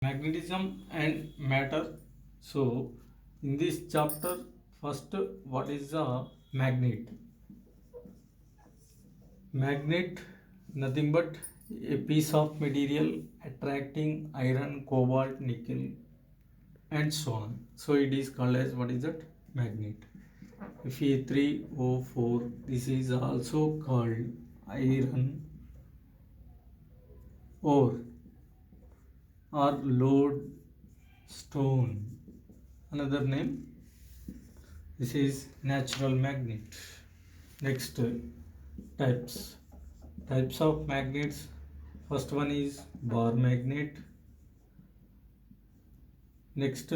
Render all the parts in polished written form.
Magnetism and matter. So in this chapter, first, what is a magnet? Magnet, nothing but a piece of material attracting iron, cobalt, nickel, and so on. So it is called as, what is that? Magnet. Fe3O4, this is also called iron ore or lodestone. Another name, this is natural magnet. Next, types of magnets. First one is bar magnet. Next,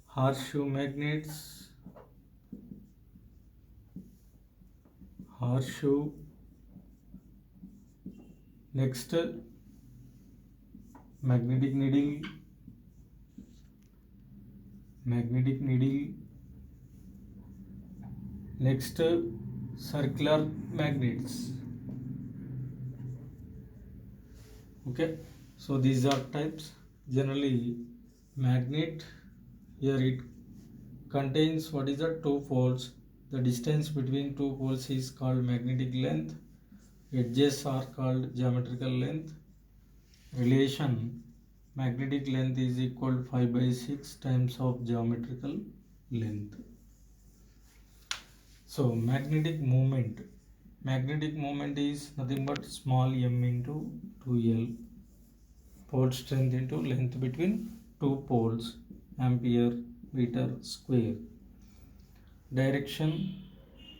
horseshoe magnets. Horseshoe. Next, magnetic needle. Magnetic needle. Next, circular magnets. Okay, so these are types. Generally, magnet, here it contains, what is the two poles. The distance between two poles is called magnetic length. Edges are called geometrical length. Relation, magnetic length is equal to 5/6 times of geometrical length. So magnetic moment. Magnetic moment is nothing but small m into 2L. Pole strength into length between two poles, ampere meter square. Direction,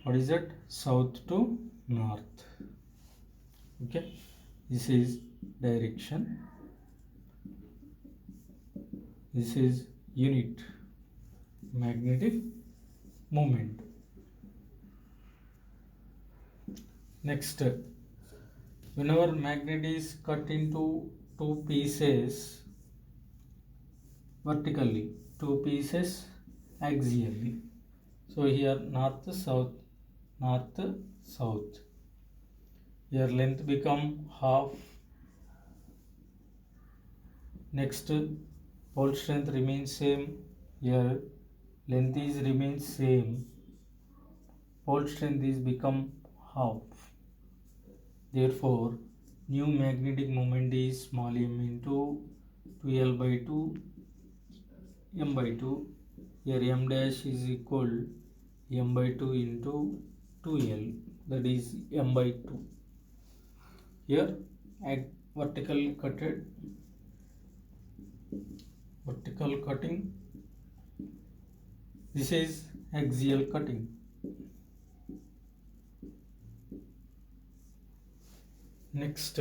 what is that? South to north. Okay, this is direction. This is unit, magnetic moment. Next, whenever magnet is cut into two pieces vertically, two pieces axially. So here north south, north south. Here length become half. Next, pole strength remains same. Here length is remains same. Pole strength is become half. Therefore, new magnetic moment is small m into 2L by 2 m by 2. Here m dash is equal m by 2 into 2L, that is m by 2. Here at vertical cutting, this is axial cutting. Next,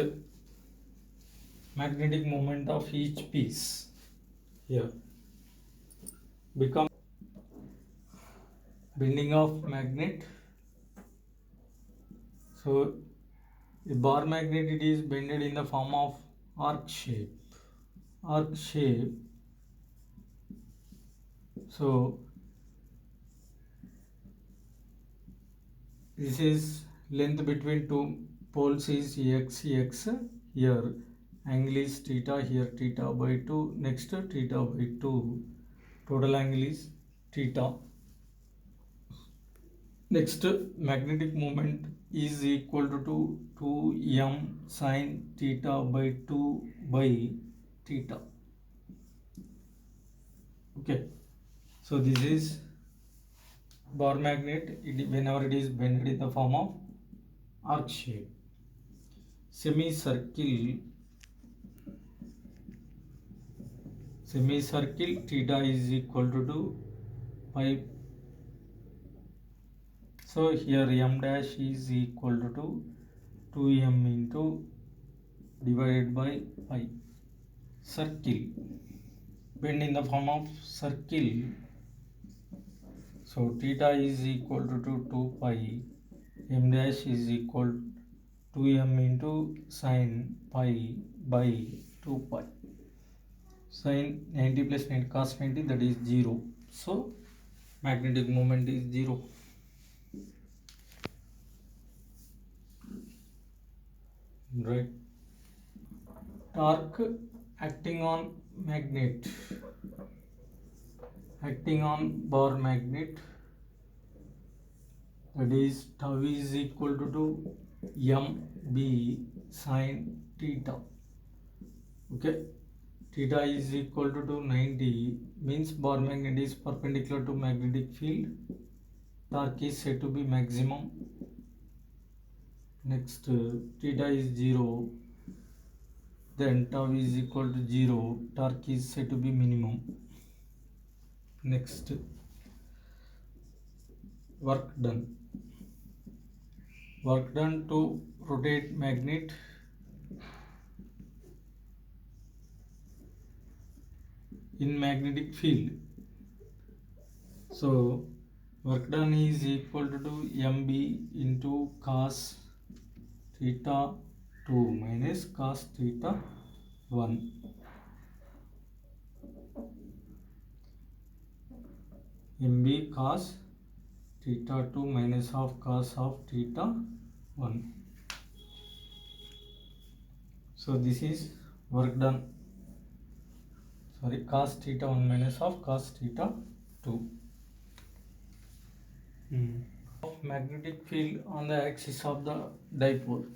magnetic moment of each piece. Here become bending of magnet. So a bar magnet, it is bended in the form of arc shape. Arc shape. So this is length between two poles is x. Here angle is theta. Here theta by 2. Next theta by 2. Total angle is theta. Next, magnetic moment is equal to 2m sine theta by 2 by theta. Okay, so this is bar magnet, whenever it is bended in the form of arc shape. Semicircle, theta is equal to 2 pi. So here m dash is equal to 2m into divided by pi. Circle, bend in the form of circle. So theta is equal to 2 pi. M dash is equal to 2m into sine pi by 2 pi. Sine 90 plus 90 cos 90, that is 0. So magnetic moment is 0. Right. Torque acting on magnet acting on bar magnet, that is tau is equal to mb sin theta. Okay, theta is equal to 90, means bar magnet is perpendicular to magnetic field. Torque is said to be maximum. Next, theta is 0, then tau is equal to 0, torque is said to be minimum. Next, work done. Work done to rotate magnet in magnetic field. So work done is equal to mb into cos theta 2 minus cos theta 1. mb cos theta 2 minus half cos of theta 1. So this is work done. Sorry, cos theta 1 minus half cos theta 2. Of magnetic field on the axis of the dipole.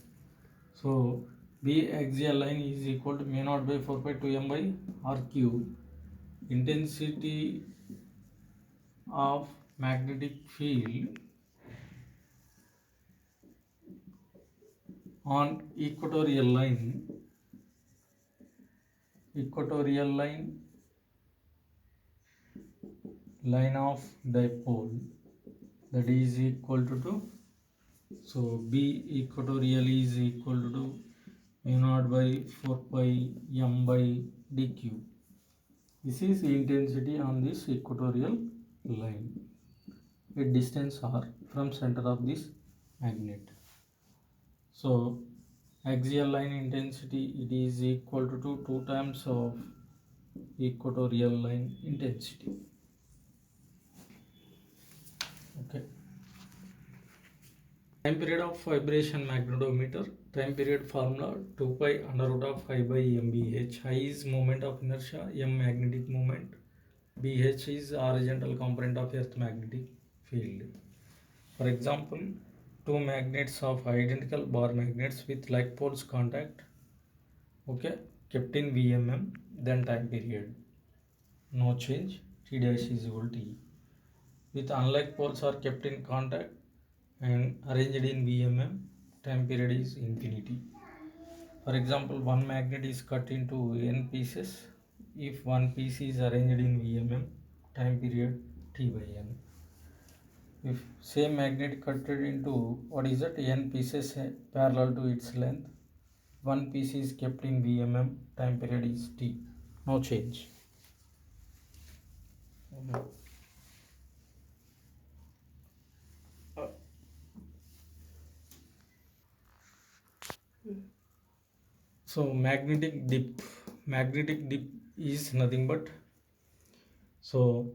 So B axial line is equal to mu naught by 4 pi 2m by r cube. Intensity of magnetic field on equatorial line of dipole, that is equal to so B equatorial is equal to mu naught by 4 pi m by d cube. This is the intensity on this equatorial line at distance r from center of this magnet. So axial line intensity, it is equal to 2 times of equatorial line intensity. Okay. Time period of vibration magnetometer. Time period formula 2 pi under root of I by mbh. I is moment of inertia, m magnetic moment, bh is horizontal component of earth magnetic field. For example, two magnets of identical bar magnets with like poles contact, okay, kept in vmm, then time period no change, t dash is equal to t. With unlike poles are kept in contact and arranged in vmm, time period is infinity. For example, one magnet is cut into n pieces. If one piece is arranged in vmm, time period t by n. If same magnet cut into what is that n pieces parallel to its length, one piece is kept in vmm, time period is t, no change. So magnetic dip is nothing but, so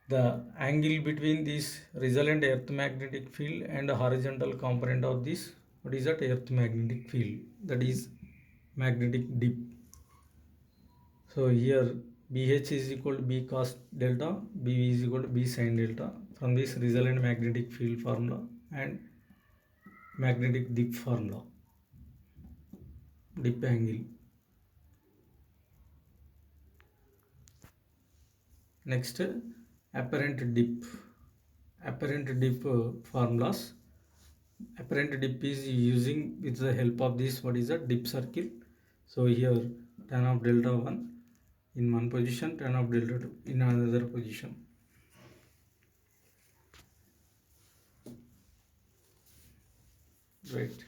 the angle between this resultant earth magnetic field and the horizontal component of this, what is that earth magnetic field, that is magnetic dip. So here BH is equal to B cos delta, BV is equal to B sin delta from this resultant magnetic field formula and magnetic dip formula, dip angle. Next, apparent dip formulas. Apparent dip is using with the help of this, what is a dip circle. So here tan of delta 1 in one position, tan of delta 2 in another position. Right.